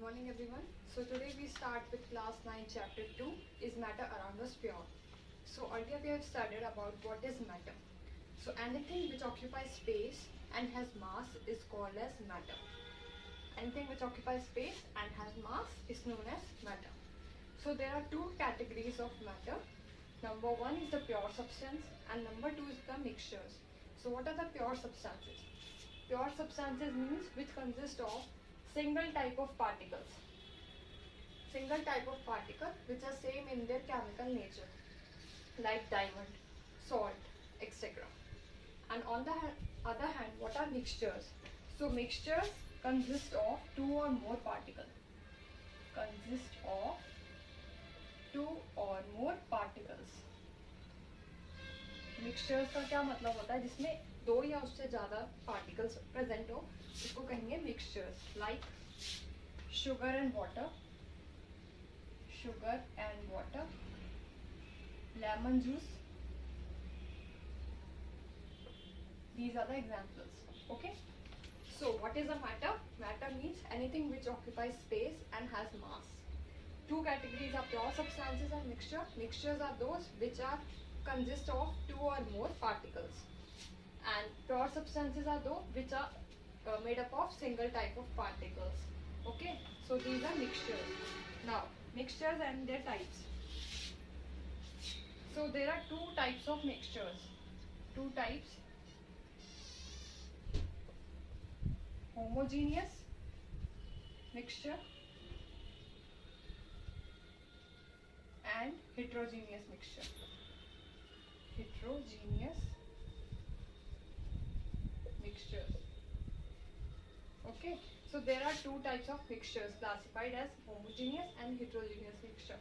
morning everyone. So today we start with class 9 chapter 2 is matter around us pure. So earlier we have studied about what is matter. So anything which occupies space and has mass is called as matter. Anything which occupies space and has mass is known as matter. So there are two categories of matter. Number one is the pure substance and number two is the mixtures. So what are the pure substances? Pure substances means which consist of single type of particles. Single type of particle which are same in their chemical nature, like diamond, salt, etc. And on the other hand, what are mixtures? So mixtures consist of two or more particles. Consist of two or more particles. Mixtures का क्या मतलब होता है? जिसमें दो या उससे ज़्यादा पार्टिकल्स प्रेजेंट हो, इसको कहेंगे mixtures. Like sugar and water, sugar and water, lemon juice. These are the examples. Okay. So what is a matter? Matter means anything which occupies space and has mass. Two categories are pure substances and mixture. Mixtures are those which are consist of two or more particles, and pure substances are those which are made up of single type of particles. Okay, so these are mixtures. Now mixtures and their types. So there are two types of mixtures. Two types: homogeneous mixture and heterogeneous mixture. Heterogeneous mixtures. Okay, so there are two types of mixtures classified as homogeneous and heterogeneous mixture.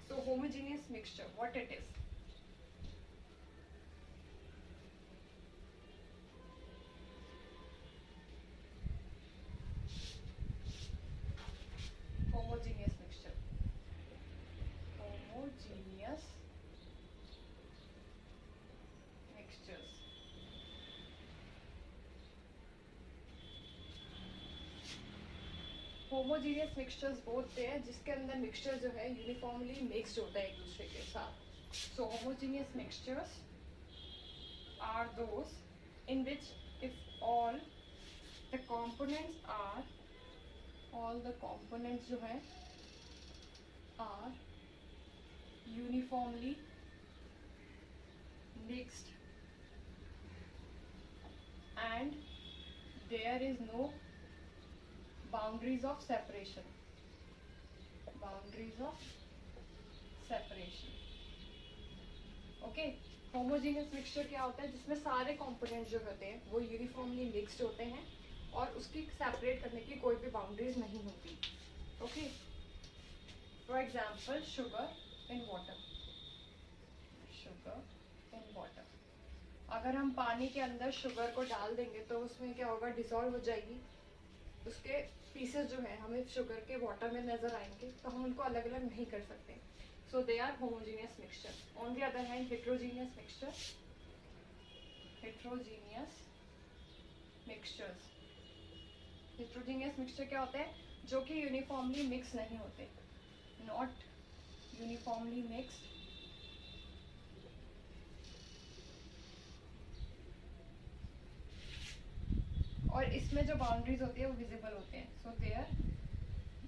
So homogeneous mixture, what it is? Homogeneous mixture. Homogeneous mixtures. Homogeneous mixtures बोलते हैं जिसके अंदर mixture जो है uniformly mixed होता है एक दूसरे के साथ. So homogeneous mixtures are those in which if all the components जो है are uniformly mixed and there is no boundaries of separation. Boundaries of separation. Okay, homogeneous mixture क्या होता है? जिसमें सारे components जो होते हैं वो यूनिफॉर्मली मिक्स्ड होते हैं और उसकी सेपरेट करने की कोई भी बाउंड्रीज नहीं होती. Okay, for example sugar in water. Sugar in water. अगर हम पानी के अंदर शुगर को डाल देंगे तो उसमें क्या होगा? डिसॉल्व हो जाएगी. उसके पीसेस जो है हमें शुगर के वाटर में नजर आएंगे तो हम उनको अलग अलग नहीं कर सकते. So they are homogeneous mixture. On the other hand heterogeneous mixture. Heterogeneous mixtures. Heterogeneous mixture क्या होते हैं? जो कि यूनिफॉर्मली मिक्स नहीं होते. नॉट यूनिफॉर्मली मिक्स्ड और इसमें जो बाउंड्रीज होती है वो विजिबल होते हैं. So their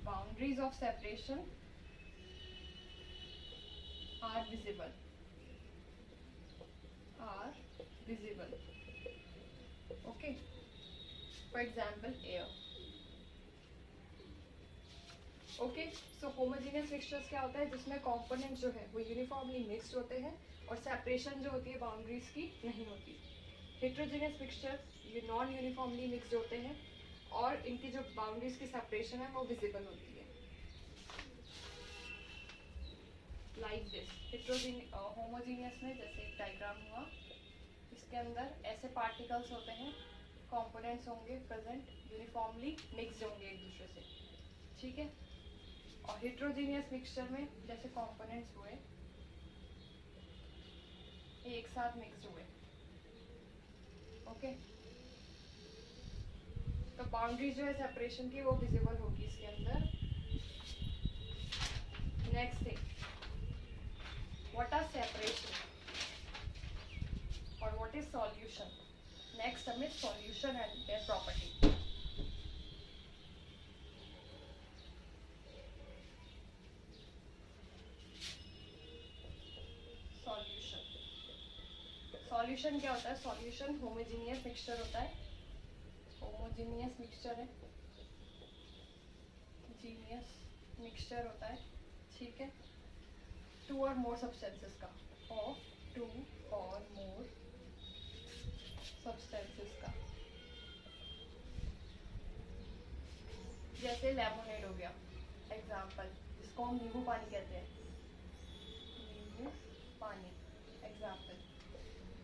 boundaries of separation are visible. Okay, for example air. Okay, so homogeneous mixtures क्या होता है? जिसमें कंपोनेंट्स जो है वो यूनिफॉर्मली मिक्स्ड होते हैं और सेपरेशन जो होती है बाउंड्रीज की नहीं होती. हेट्रोजेनियस मिक्सचर्स ये नॉन यूनिफॉर्मली मिक्स्ड होते हैं और इनकी जो बाउंड्रीज की सेपरेशन है वो विजिबल होती है. Like this. होमोजीनियस में जैसे एक डायग्राम हुआ, इसके अंदर ऐसे पार्टिकल्स होते हैं, कंपोनेंट्स होंगे प्रेजेंट, यूनिफॉर्मली मिक्स्ड होंगे एक दूसरे से. ठीक है. और हेट्रोजीनियस मिक्सचर में जैसे कंपोनेंट्स हुए एक साथ मिक्स हुए. ओके, तो बाउंड्री जो है सेपरेशन की वो विजिबल होगी इसके अंदर solution and their property. Solution क्या होता है? सॉल्यूशन होमोजीनियस मिक्सचर होता है, होमोजीनियस मिक्सचर है, जीनियस मिक्सचर होता है, ठीक है, टू और मोर सब्सटेंसेस का, ऑफ टू और मोर सब्सटेंसेस का। जैसे लेमोनेड हो गया एग्जाम्पल, जिसको हम नींबू पानी कहते हैं, नींबू पानी एग्जाम्पल।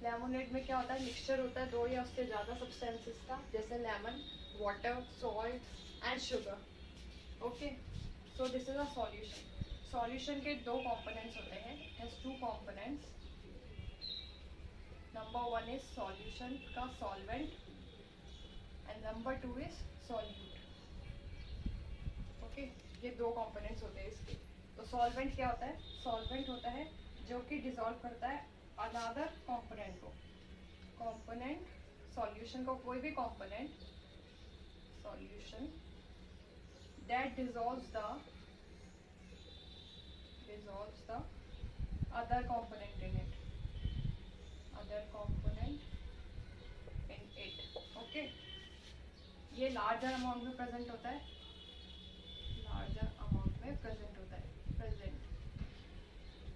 लेमोनेड में क्या होता है? मिक्सचर होता है दो या उससे ज़्यादा सब्सटेंसेस का, जैसे lemon, water, salt and sugar. Okay, so this is a solution. Solution के दो कंपोनेंट्स होते हैं, has two components. Number one is solution का solvent and number two is solute. Okay, ये दो कंपोनेंट्स होते हैं इसके। तो सॉल्वेंट क्या होता है? सॉल्वेंट होता है जो कि डिसॉल्व करता है अनदर कंपोनेंट को। कंपोनेंट सॉल्यूशन का कोई भी component, solution that dissolves the other component in it, okay। ये लार्जर अमाउंट में प्रेजेंट होता है,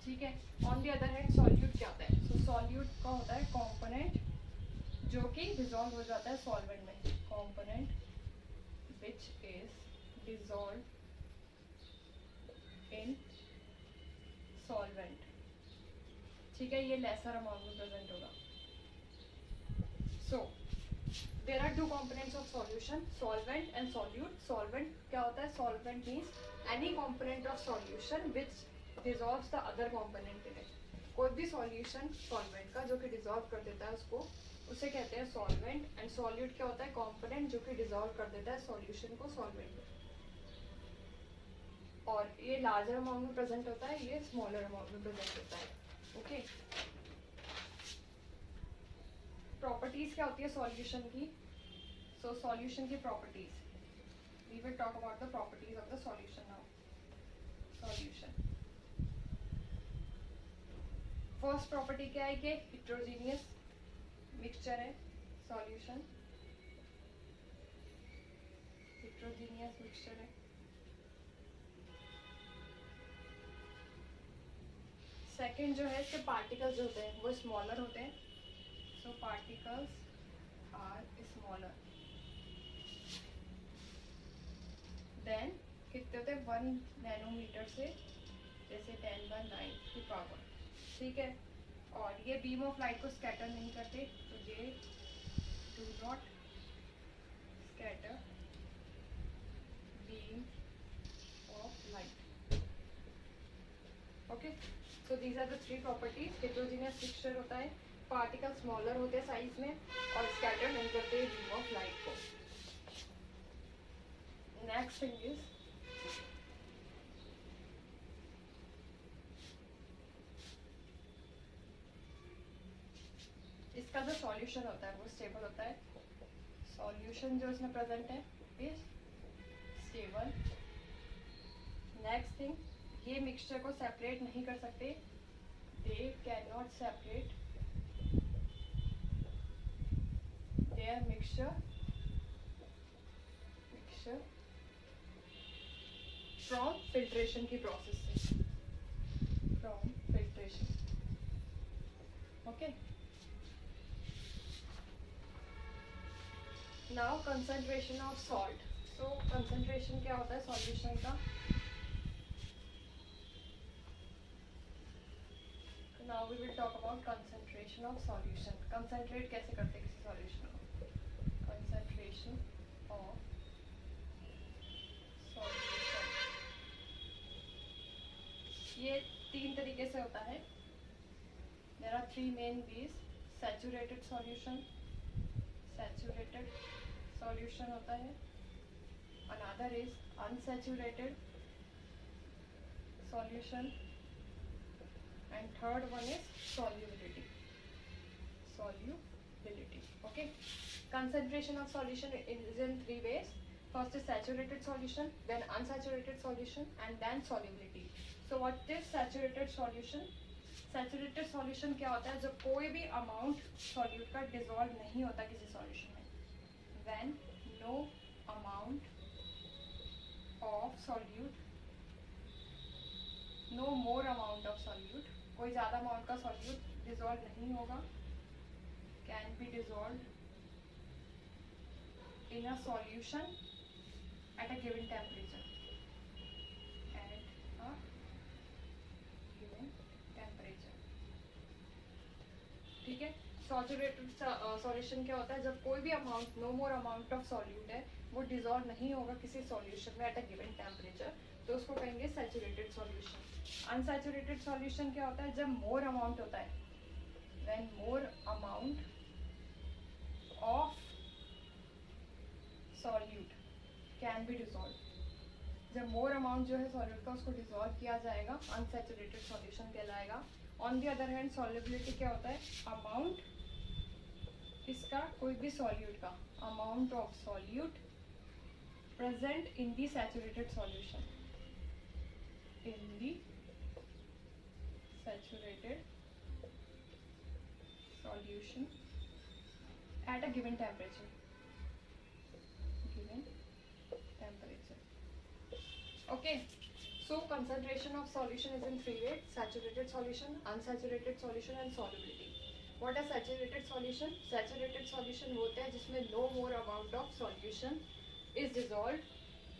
ठीक है। On the other hand solute क्या होता है? सो सॉल्यूट का होता है कंपोनेंट जो कि डिसॉल्व हो जाता है सॉल्वेंट में, component which is dissolved in solvent, ठीक है, ये लेसर अमाउंट में प्रेजेंट होगा। So there are two components of solution, solvent and solute. Solvent क्या होता है? Solvent means any component of solution which dissolves the other component in it. कोई भी सॉल्यूशन सॉल्वेंट का जो कि डिसॉल्व कर देता है उसको, उसे कहते हैं सॉल्वेंट। एंड सॉल्यूट क्या होता है? कंपोनेंट जो कि डिसॉल्व कर देता है सॉल्यूशन को सॉल्वेंट में। और ये लार्जर अमाउंट में प्रेजेंट होता है, ये स्मॉलर अमाउंट में प्रेजेंट होता है, ओके। प्रॉपर्टीज क्या होती है सॉल्यूशन की? सो सॉल्यूशन की properties, we will talk about the properties of the solution now. Solution first property क्या है कि हेटेरोजेनियस मिक्सचर है सॉल्यूशन, हेटेरोजेनियस मिक्सचर है। सेकेंड जो है इसके पार्टिकल्स होते हैं वो स्मॉलर होते हैं, सो पार्टिकल्स आर स्मॉलर। देन कितने होते हैं? 1 नैनोमीटर से जैसे 10/9 की पावर, ठीक है। और ये बीम ऑफ लाइट को स्कैटर नहीं करते, तो ये do not scatter beam of light, okay. So these are the three properties. Heterogeneous mixture होता है, पार्टिकल स्मॉलर होते हैं साइज में और स्कैटर नहीं करते बीम ऑफ लाइट को। नेक्स्ट थिंग इज इसका जो सॉल्यूशन होता है वो स्टेबल होता है। सॉल्यूशन जो इसमें प्रेजेंट है इज स्टेबल। नेक्स्ट थिंग, ये मिक्सचर को सेपरेट नहीं कर सकते, they can not separate their mixture from filtration की प्रोसेस से, from filtration, okay. Now concentration of salt. So concentration क्या होता है सॉल्यूशन का? Now we will talk about concentration of solution. Concentrate कैसे करते हैं किसी सॉल्यूशन को? कंसंट्रेशन ऑफ सॉल्यूशन ये 3 तरीके से होता है। There are 3 main ways. Saturated solution, saturated solution होता है। Another is unsaturated solution and third one is solubility, okay. Concentration of solution is in three ways. First is saturated solution, then unsaturated solution, and then solubility. So what is saturated solution? Saturated solution क्या होता है? जब कोई भी amount solute का dissolve नहीं होता किसी solution में. When no amount of solute, no more amount of solute, कोई ज़्यादा amount का solute dissolve नहीं होगा, can be dissolved in a solution at a given temperature. At a given temperature. ठीक है. सैचुरेटेड सॉल्यूशन क्या होता है? जब कोई भी amount, no more amount of solute है, वो डिजॉल्व नहीं होगा किसी सॉल्यूशन में एट अ गिवन टेम्परेचर, तो उसको कहेंगे सैचुरेटेड सॉल्यूशन. अनसैचुरेटेड सॉल्यूशन क्या होता है? जब मोर अमाउंट होता है, when more amount of solute can be dissolve. जब मोर अमाउंट जो है सॉल्यूट का उसको डिजॉल्व किया जाएगा, अनसैचुरेटेड सॉल्यूशन कहलाएगा. On the other hand solubility क्या होता है? अमाउंट इसका, कोई भी सॉल्यूट का amount of solute present in the saturated solution, in the saturated solution at a given temperature. Okay, so concentration of solution is in three ways: saturated solution, unsaturated solution and solubility. What is saturated solution? Saturated solution होते हैं जिसमें no more amount of solution is dissolved.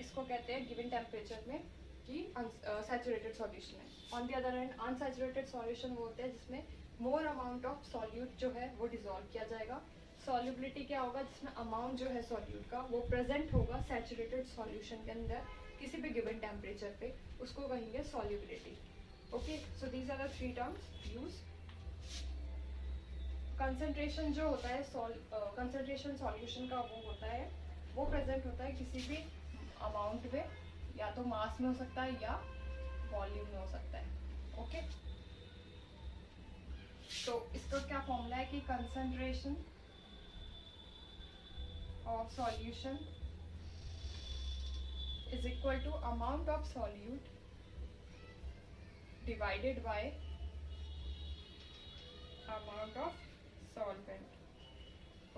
इसको कहते हैं given temperature में कि saturated solution है. On the other hand, unsaturated solution वो होते हैं जिसमें more amount of solute जो है वो dissolve किया जाएगा. Solubility क्या होगा? जिसमें amount जो है solute का वो present होगा saturated solution के अंदर किसी भी गिवन टेम्परेचर पे, उसको कहेंगे solubility. Okay, so these are the three terms use. Concentration जो होता है, कंसंट्रेशन सॉल्यूशन का वो होता है, वो प्रेजेंट होता है किसी भी अमाउंट में, या तो मास में हो सकता है या वॉल्यूम में हो सकता है. ओके, तो इसका क्या फॉर्मूला है कि concentration of solution is equal to amount of solute divided by amount of solvent.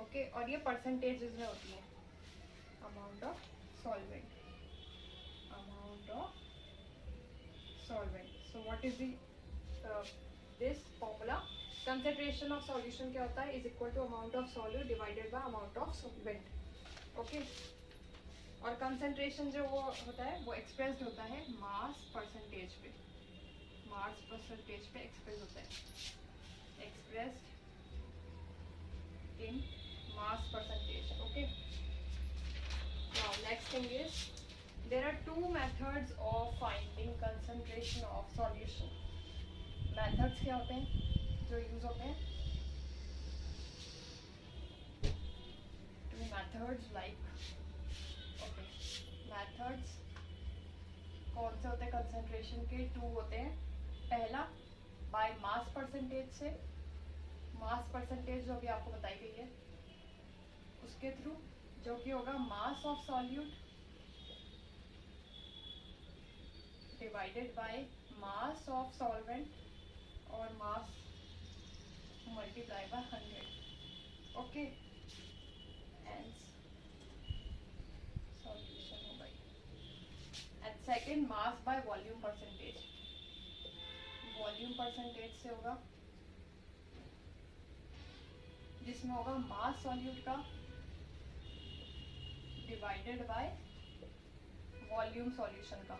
Okay, और ये परसेंटेजेस में होती है. amount of solvent, amount of solvent. So what is the this formula? Concentration of solution क्या होता है? is equal to amount of solute divided by amount of solvent. Okay, और concentration जो वो होता है वो एक्सप्रेस्ड होता है मास परसेंटेज पे. मास परसेंटेज पे एक्सप्रेस होता है, expressed in mass percentage. Okay, now next thing is there are two methods of finding concentration of solution. Methods क्या होते हैं जो यूज होते हैं? टू मेथड्स लाइक, मेथड्स कौन से होते हैं कंसंट्रेशन के? टू होते हैं. पहला बाय मास परसेंटेज से, मास परसेंटेज जो अभी आपको बताई गई है उसके थ्रू, जो कि होगा mass of solute divided by mass of solvent और mass multiply by 100. Okay, second mass by volume percentage. Volume percentage से होगा जिसमें होगा मास सॉल्यूट का डिवाइडेड बाय वॉल्यूम सॉल्यूशन का,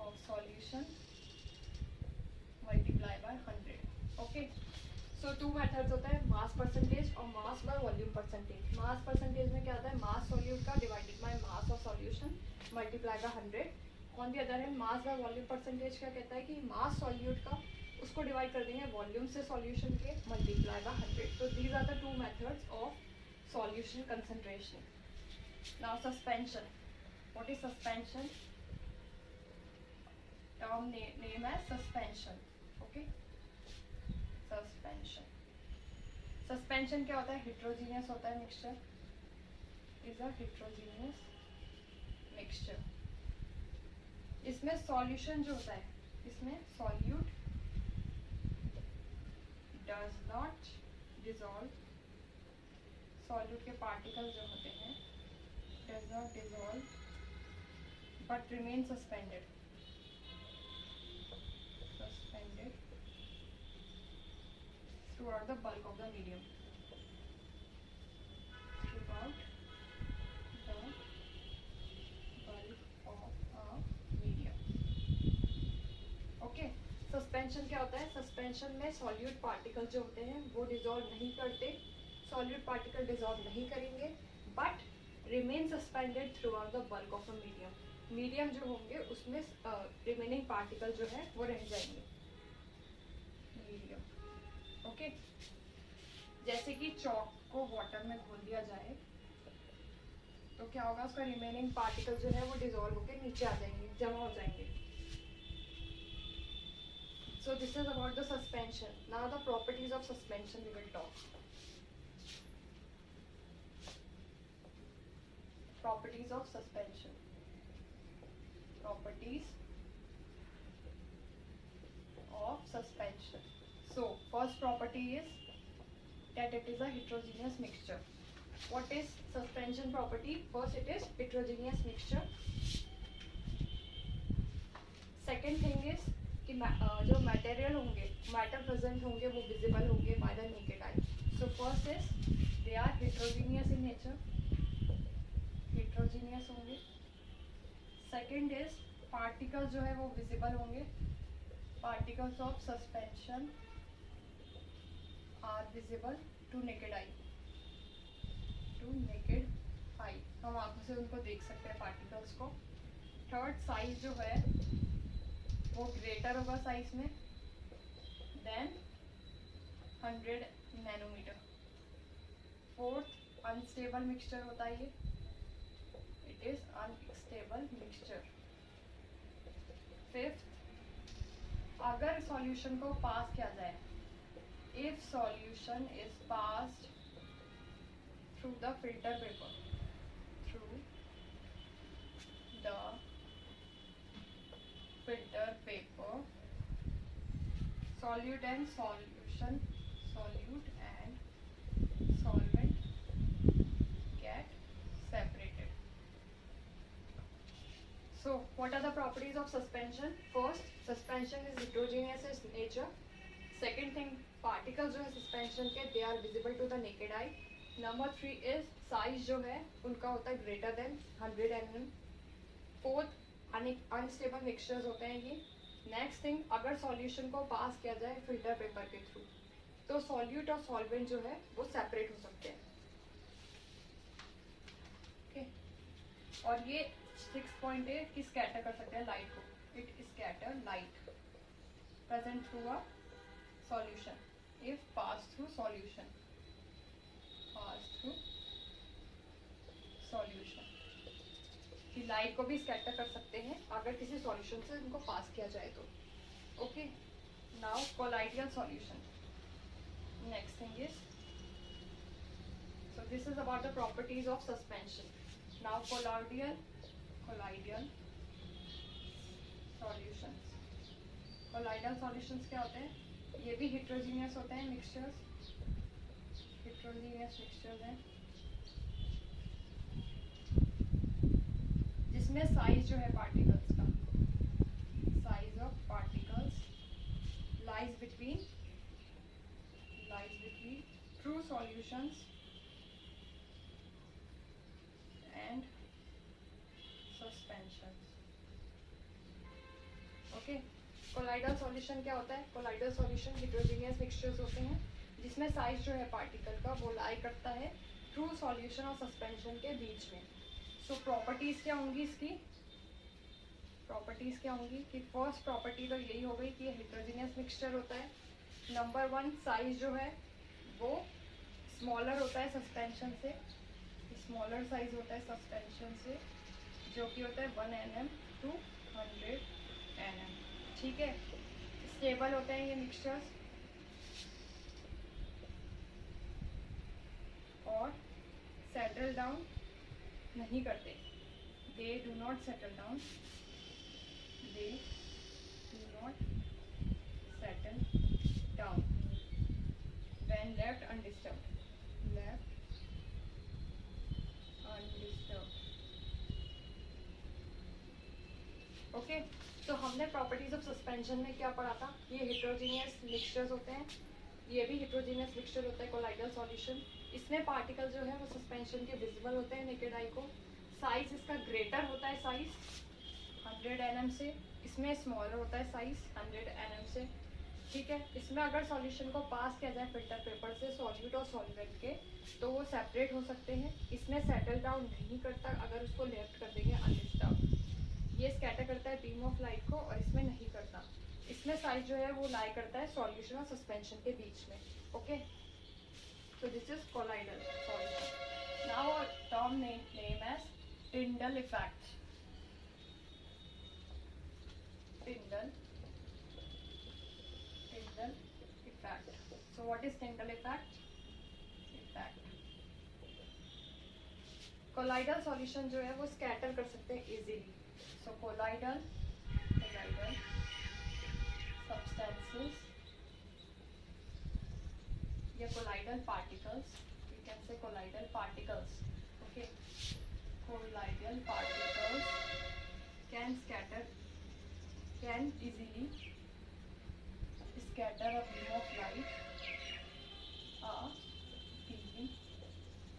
of solution multiply by 100. Okay, so two methods होता है, mass percentage और mass by volume percentage. Mass percentage में क्या आता है? मास सॉल्यूट का divided by mass of solution multiply by 100. On the other hand mass by volume percentage क्या कहता है कि मास सॉल्यूट का उसको डिवाइड कर देंगे वॉल्यूम से सॉल्यूशन के मल्टीप्लाई बाय 100. तो these are the two methods of solution concentration. Now suspension. What is suspension? Term name as suspension. Okay, suspension. Suspension क्या होता है? हेट्रोजीनियस होता है mixture, is a heterogeneous mixture. इसमें सॉल्यूशन जो होता है, इसमें solute does not dissolve, solute के पार्टिकल जो होते हैं does not dissolve but remain suspended, throughout the bulk of the medium, throughout the bulk of a medium. Okay, suspension क्या होता है? सस्पेंशन में सॉल्यूट पार्टिकल जो होते हैं वो डिसॉल्व नहीं करते, सॉल्यूट पार्टिकल डिसॉल्व नहीं करेंगे but remain suspended through out the bulk of a medium. Medium जो होंगे उसमें रिमेनिंग पार्टिकल जो है वो रह जाएंगे मीडियम। ओके, जैसे कि चॉक को वाटर में घोल दिया जाए तो क्या होगा? उसका रिमेनिंग पार्टिकल जो है वो डिसॉल्व होकर नीचे आ जाएंगे, जमा हो जाएंगे। So this is about the suspension. Now the properties of suspension we will talk. Properties of suspension, properties of suspension. So first property is that it is a heterogeneous mixture. What is suspension property? First, it is heterogeneous mixture. Second thing is कि जो material होंगे, matter present होंगे वो visible होंगे by the naked eye. So first is they are heterogeneous in nature, heterogeneous होंगे. Second is particle जो है वो विजिबल होंगे. Particles of suspension are visible to naked eye. To naked eye, हम आंखों से उनको देख सकते हैं पार्टिकल्स को. थर्ड, साइज जो है वो ग्रेटर होगा साइज में than 100 nanometer. Fourth, unstable mixture होता है ये, it is unstable mixture. Fifth, अगर सॉल्यूशन को पास किया जाए, if solution is passed through the filter paper, through the filter paper, solute and solution, solute and solvent get separated. So what are the properties of suspension? First, suspension is heterogeneous in nature. Second thing, particles जो है suspension के they are visible to the naked eye. Number 3 is size जो है उनका होता है greater than 100 mm. Fourth, unstable mixtures होते हैं ये. Next thing, अगर solution को पास किया जाए filter paper के थ्रू तो solute और solvent जो है वो separate हो सकते हैं. Okay. और ये 6.8 कि स्कैटर कर सकते हैं लाइट को. It scatter light present through a solution if pass through solution, pass through solution. कि लाइट को भी स्कैटर कर सकते हैं अगर किसी सॉल्यूशन से उनको पास किया जाए तो. Okay, now colloidal solution. Next thing is, so this is about the properties of suspension. Now colloidal solutions. Colloidal solutions क्या होते हैं? ये भी हेट्रोजीनियस होते हैं मिक्सचर्स, हेट्रोजीनियस मिक्सचर्स हैं जिसमें साइज जो है पार्टिकल्स का, size of particles lies between true solutions and suspension. Okay, colloidal solution क्या होता है? कोलाइडल सॉल्यूशन हेट्रोजीनियस मिक्सचर्स होते हैं जिसमें साइज जो है पार्टिकल का वो लाई करता है ट्रू सॉल्यूशन और सस्पेंशन के बीच में. सो प्रॉपर्टीज क्या होंगी इसकी? प्रॉपर्टीज क्या होंगी कि फर्स्ट प्रॉपर्टी तो यही हो गई कि हेट्रोजीनियस मिक्सचर होता है. नंबर 1, साइज जो है वो स्मॉलर होता है सस्पेंशन से, स्मॉलर साइज होता है सस्पेंशन से जो कि होता है 1 mm to 100 mm. ठीक है, स्टेबल होते हैं ये मिक्सचर्स. और सेटल डाउन नहीं करते, दे do not settle down, they do not settle down when left undisturbed, left undisturbed. Okay, तो हमने प्रॉपर्टीज ऑफ सस्पेंशन में क्या पढ़ा था? ये हेट्रोजीनियस मिक्सचर्स होते हैं, ये भी हेट्रोजीनियस मिक्सचर होता है कोलाइडल सॉल्यूशन। इसमें पार्टिकल जो है वो सस्पेंशन के विजिबल होते हैं नेकेड आई को। साइज इसका ग्रेटर होता है साइज 100 nm से, इसमें स्मॉलर होता है साइज 100 nm से। ठीक है, इसमें अगर सॉल्यूशन को पास किया जाए फिल्टर पेपर से सॉल्यूट और सॉल्वेंट के, तो वो सेपरेट हो सकते हैं। इसमें सेटल डाउन नहीं करता अगर उसको लेफ्ट कर देंगे अनडिस्टर्ब। ये स्कैटर करता है बीम ऑफ लाइट को और इसमें नहीं करता। इसमें साइज जो है वो लाई करता है सॉल्यूशन और सस्पेंशन के बीच में। Okay, so this is colloidal solution. Now a term name as Tyndall effect. Tyndall effect. So what is Tyndall effect? Colloidal solution जो है वो scatter कर सकते हैं easily. So colloidal substances या colloidal particles, we can say colloidal particles. Okay, colloidal particles can easily scatter a beam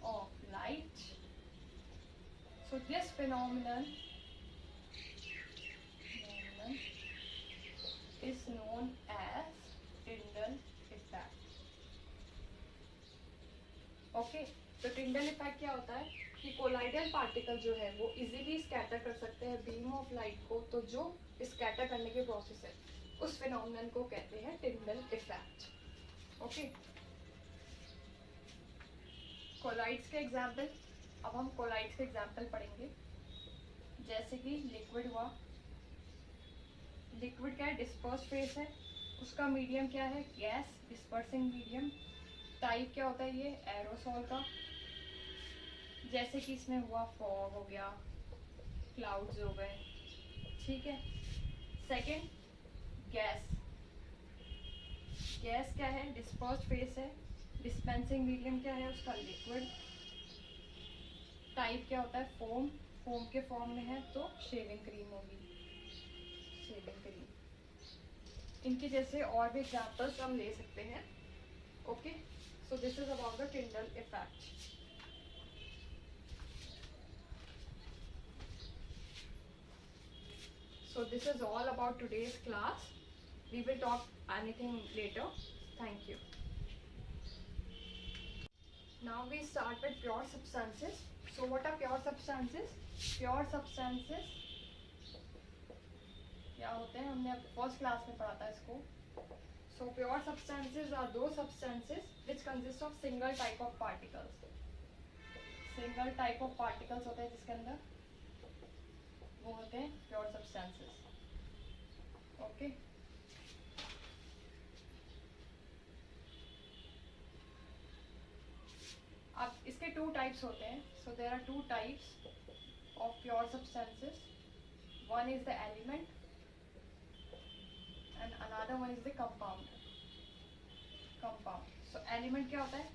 of light. So this phenomenon is known as Tyndall effect. Okay, तो Tyndall effect क्या होता है कि colloidal particle जो है वो easily scatter कर सकते हैं बीम ऑफ लाइट को। तो जो स्कैटर करने के प्रोसेस है उस फिनोमिनन को कहते हैं टिंडल इफेक्ट। ओके, कोलाइड्स के एग्जांपल, अब हम कोलाइड्स के एग्जांपल पढ़ेंगे। जैसे कि लिक्विड हुआ, लिक्विड क्या है? डिस्पर्स फेस है, उसका मीडियम क्या है? Gas, dispersing medium. टाइप क्या होता है? ये एरोसोल का। जैसे कि इसमें हुआ फॉग हो गया, क्लाउड्स हो गए। ठीक है, सेकंड गैस। गैस क्या है? डिस्पर्स्ड फेस है, डिस्पेंसिंग मीडियम क्या है उसका? लिक्विड। टाइप क्या होता है? फोम, फोम के फॉर्म में है तो शेविंग क्रीम होगी, शेविंग क्रीम। इनके जैसे और भी एग्जांपल्स हम ले सकते हैं। Okay, so this is about the Tyndall effect. So this is all about today's class. We will talk anything later. Thank you. Now we start with pure substances. So what are pure substances? Pure substances क्या होते हैं? हमने first class में पढ़ा था इसको। So pure substances are those substances which consist of single type of particles. Single type of particles होते हैं जिसके अंदर, वो होते हैं pure substances. Okay. अब इसके two types होते हैं. So there are two types of pure substances. One is the element and another one is the compound. So element क्या होता है?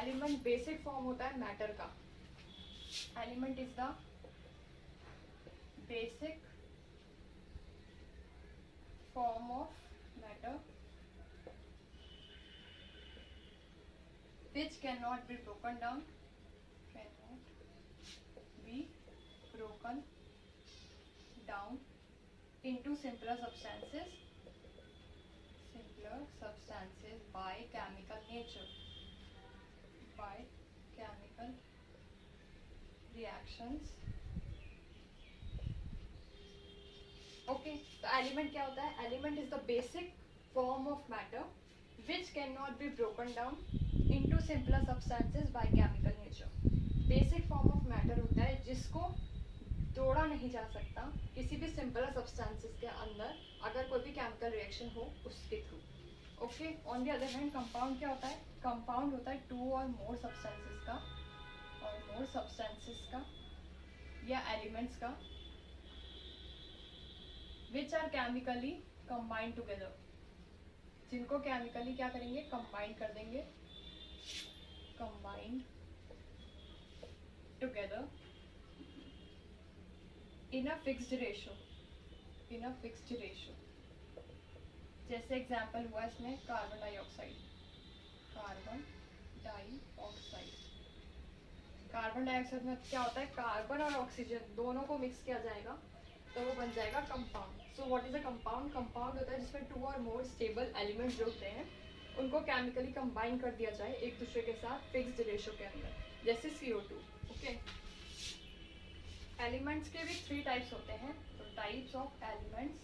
Element basic form होता है matter का. Element is the basic form of matter which cannot be broken down, into simpler substances by chemical nature, by chemical reactions. Okay, तो element क्या होता है? Element is the basic form of matter which cannot be broken down into simpler substances by chemical nature. Basic form of matter होता है जिसको तोड़ा नहीं जा सकता किसी भी सिंपल सब्सटेंसेस के अंदर अगर कोई भी केमिकल रिएक्शन हो उसके through. Okay, on the other hand compound क्या होता है? कंपाउंड होता है टू और मोर सब्सटेंसेस का और मोर सब्सटेंसेस का या एलिमेंट्स का which are chemically combined together, जिनको केमिकली क्या करेंगे, कंबाइन कर देंगे, combine together in a fixed ratio, in a fixed ratio. जैसे एग्जाम्पल हुआ इसमें carbon dioxide, carbon dioxide, carbon dioxide में क्या होता है, कार्बन और ऑक्सीजन दोनों को मिक्स किया जाएगा तो वो बन जाएगा compound. So what is a compound? Compound होता है जिसमें 2 और मोर स्टेबल एलिमेंट्स जो होते हैं उनको केमिकली कंबाइन कर दिया जाए एक दूसरे के साथ फिक्स्ड रेशो के अंदर, जैसे CO2। ओके, एलिमेंट्स के भी 3 टाइप्स होते हैं, तो types of elements,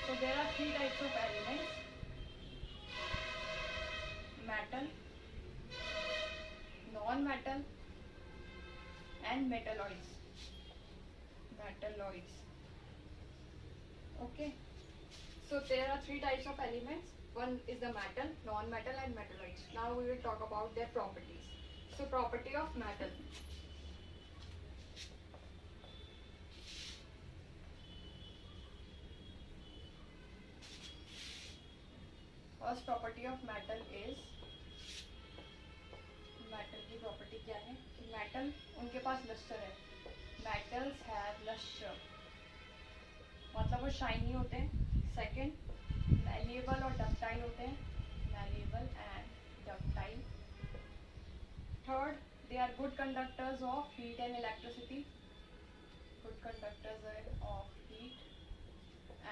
so there are 3 types of elements: metal, non-metal and metalloids, metalloids। okay, so there are 3 types of elements. One is the metal, non-metal and metalloids. Now we will talk about their properties. So property of metal. First property of metal is, metal की property क्या है, metal उनके पास luster है, metals have luster, मतलब वो shiny होते हैं। Second, malleable और ductile होते हैं, malleable and ductile। Third, they are good conductors of heat and electricity, good conductors of heat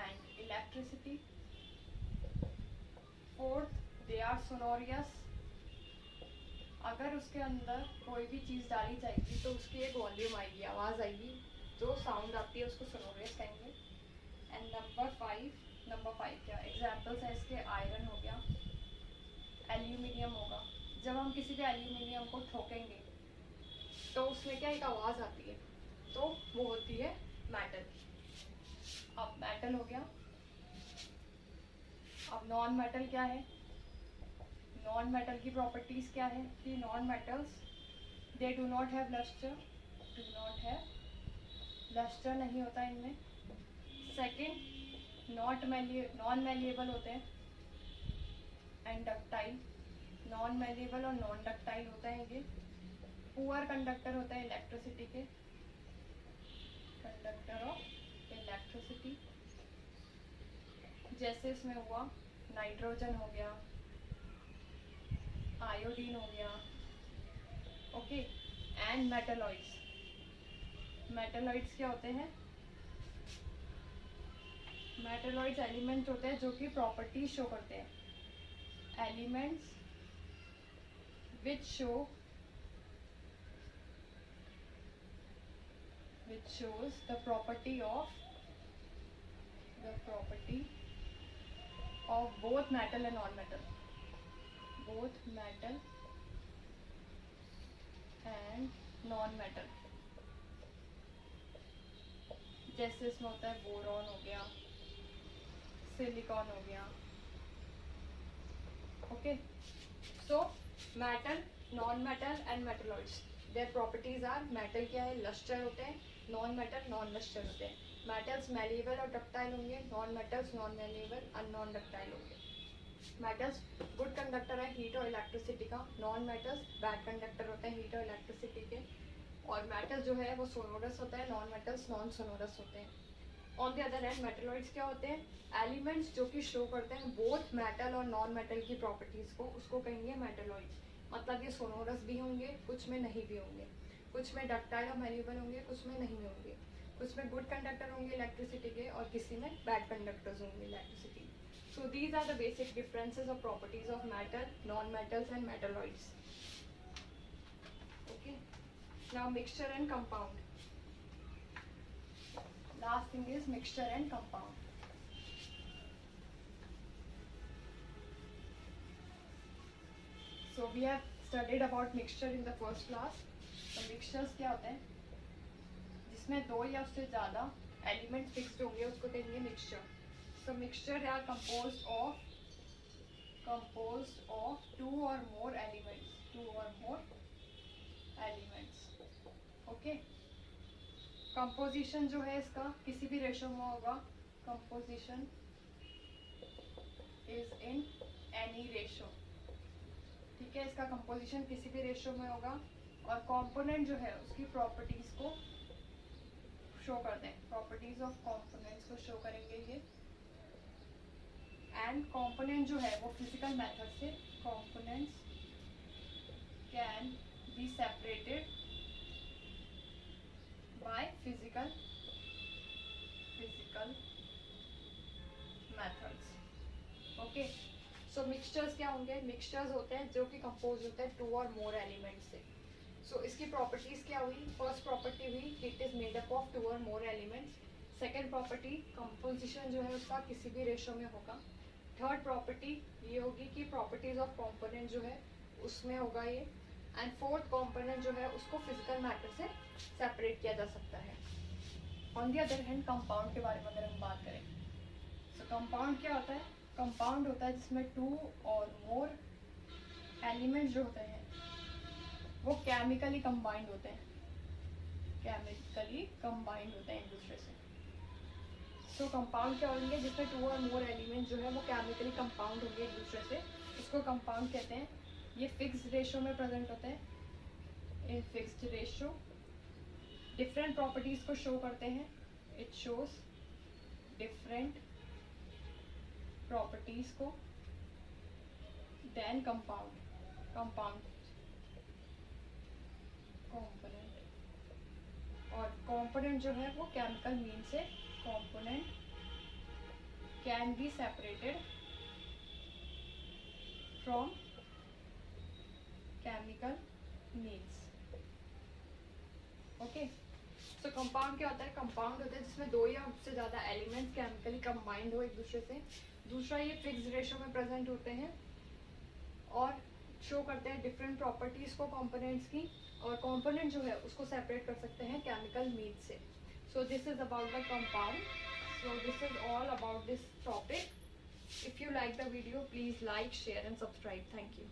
and electricity। Fourth, they are sonorous, अगर उसके अंदर कोई भी चीज़ डाली जाएगी तो उसकी एक वॉल्यूम आएगी, आवाज़ आएगी, जो साउंड आती है उसको सोनोरियस कहेंगे। एंड नंबर फाइव क्या एग्जाम्पल्स है इसके, आयरन हो गया, एल्यूमिनियम होगा। जब हम किसी भी एल्यूमिनियम को ठोकेंगे तो उसमें क्या एक आवाज़ आती है, तो वो होती है मेटल। अब मेटल हो गया। अब नॉन मेटल क्या है, नॉन मेटल की प्रॉपर्टीज क्या है कि non metals they do not have lustre, do not have lustre, नहीं होता इनमें। सेकंड, नॉन मैलिएबल होते हैं एंड डक्टाइल, नॉन मैलिएबल और नॉन डक्टाइल होता है ये। पुअर कंडक्टर होता है इलेक्ट्रिसिटी के, कंडक्टर ऑफ इलेक्ट्रिसिटी, जैसे इसमें हुआ नाइट्रोजन हो गया, आयोडीन हो गया। ओके, एंड मेटलॉइड्स, मेटलॉइड्स क्या होते हैं, मेटलॉइड्स एलिमेंट्स होते हैं जो कि प्रॉपर्टी शो करते हैं, elements which shows the property of both metal and non-metal, both metal and non-metal। जैसे इसमें होता है बोरॉन हो गया, सिलिकॉन हो गया। Okay, so metal, non metal and metalloids, their properties are, metal क्या है, लस्टर होते हैं, नॉन मेटल नॉन लस्टर होते हैं। मेटल्स मैलिएबल और डक्टाइल होंगे, नॉन मेटल्स नॉन मैलिएबल और नॉन डक्टाइल होंगे। मेटल्स गुड कंडक्टर है हीट और इलेक्ट्रिसिटी का, नॉन मेटल्स बैड कंडक्टर होते हैं हीट और इलेक्ट्रिसिटी के। और मेटल जो है वो सोनोरस होता है, नॉन मेटल्स नॉन सोनोरस होते हैं। On the other hand metalloids क्या होते हैं, एलिमेंट्स जो कि शो करते हैं बोथ मेटल और नॉन मेटल की प्रॉपर्टीज़ को, उसको कहेंगे मेटलॉइड्स। मतलब ये सोनोरस भी होंगे, कुछ में नहीं भी होंगे, कुछ में डक्टाइल और मैलिएबल होंगे, कुछ में नहीं होंगे, कुछ में गुड कंडक्टर होंगे इलेक्ट्रिसिटी के और किसी में बैड कंडक्टर्स होंगे electricity. So these are the basic differences of properties of metal, non metals and metalloids. Okay, now mixture and compound. Last thing is mixture and compound. So we have studied about mixture in the first class. तो mixtures क्या होते हैं, जिसमें 2 या उससे ज़्यादा element fixed होंगे उसको कहेंगे mixture. So mixture are composed of 2 or more elements, 2 or more elements. Okay, composition जो है इसका किसी भी रेशो में होगा. Composition is in any ratio. ठीक है, इसका कंपोजिशन किसी भी रेशो में होगा. और कंपोनेंट जो है उसकी प्रॉपर्टीज को शो कर दें. प्रॉपर्टीज ऑफ कंपोनेंट्स को शो करेंगे ये. एंड कंपोनेंट जो है वो फिजिकल मेथड से components can be separated by physical methods. Okay, so mixtures क्या होंगे? मिक्सचर्स होते हैं जो कि कंपोज होते हैं 2 और मोर एलिमेंट्स से. सो इसकी प्रॉपर्टीज क्या हुई? फर्स्ट प्रॉपर्टी हुई it is made up of 2 और more elements. Second property composition जो है उसका किसी भी रेशो में होगा. थर्ड प्रॉपर्टी ये होगी कि प्रॉपर्टीज ऑफ कंपोनेंट जो है उसमें होगा ये. एंड फोर्थ कंपोनेंट जो है उसको फिजिकल मैटर से सेपरेट किया जा सकता है. On the other hand compound के बारे में अगर हम बात करें, सो कंपाउंड क्या होता है? कंपाउंड होता है जिसमें 2 और मोर एलिमेंट्स जो होते हैं वो केमिकली कंबाइंड होते हैं. केमिकली कंबाइंड होते हैं एक दूसरे से. सो कंपाउंड क्या होंगे? जिसमें 2 और मोर एलिमेंट जो है वो केमिकली कंपाउंड होंगे एक दूसरे से, उसको कंपाउंड कहते हैं. ये फिक्स्ड रेशो में प्रेजेंट होते हैं. In fixed ratio different properties को शो करते हैं. इट शोज डिफरेंट प्रॉपर्टीज को. Then compound component. और कंपोनेंट जो है वो केमिकल मीन से component can be separated from chemical means. Okay, so compound क्या होता है? कंपाउंड होता है जिसमें 2 या उससे ज़्यादा एलिमेंट्स केमिकली कंबाइंड हो एक दूसरे से. दूसरा, ये फिक्स्ड रेशो में प्रेजेंट होते हैं और शो करते हैं डिफरेंट प्रॉपर्टीज़ को कंपोनेंट्स की. और कंपोनेंट जो है उसको सेपरेट कर सकते हैं केमिकल मीन्स से. सो this is about the compound. So this is all about this topic. If you like the video, please like, share and subscribe. Thank you.